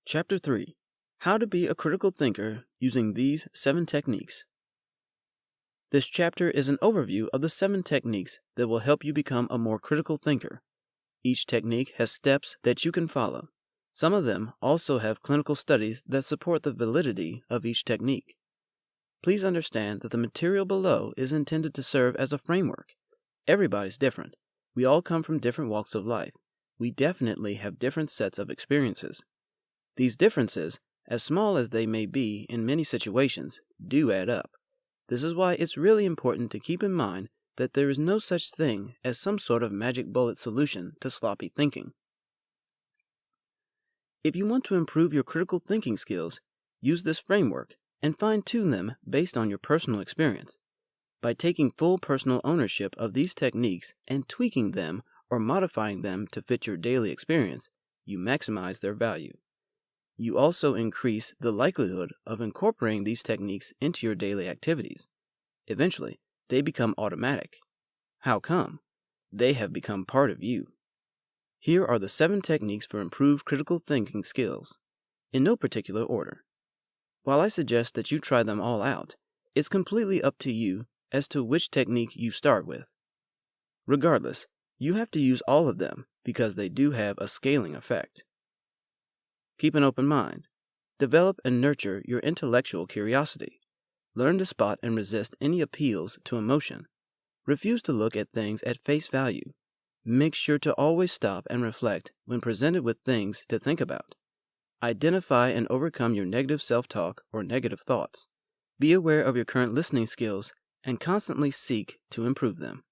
Chapter 3: How to be a critical thinker using these 7 techniques. This chapter is an overview of the 7 techniques that will help you become a more critical thinker. Each technique has steps that you can follow. Some of them also have clinical studies that support the validity of each technique. Please understand that the material below is intended to serve as a framework. Everybody's different. We all come from different walks of life. We definitely have different sets of experiences. These differences, as small as they may be in many situations, do add up. This is why it's really important to keep in mind that there is no such thing as some sort of magic bullet solution to sloppy thinking. If you want to improve your critical thinking skills, use this framework and fine-tune them based on your personal experience. By taking full personal ownership of these techniques and tweaking them or modifying them to fit your daily experience, you maximize their value. You also increase the likelihood of incorporating these techniques into your daily activities. Eventually, they become automatic. How come? They have become part of you. Here are the 7 techniques for improved critical thinking skills, in no particular order. While I suggest that you try them all out, it's completely up to you as to which technique you start with. Regardless, you have to use all of them because they do have a scaling effect. Keep an open mind. Develop and nurture your intellectual curiosity. Learn to spot and resist any appeals to emotion. Refuse to look at things at face value. Make sure to always stop and reflect when presented with things to think about. Identify and overcome your negative self-talk or negative thoughts. Be aware of your current listening skills and constantly seek to improve them.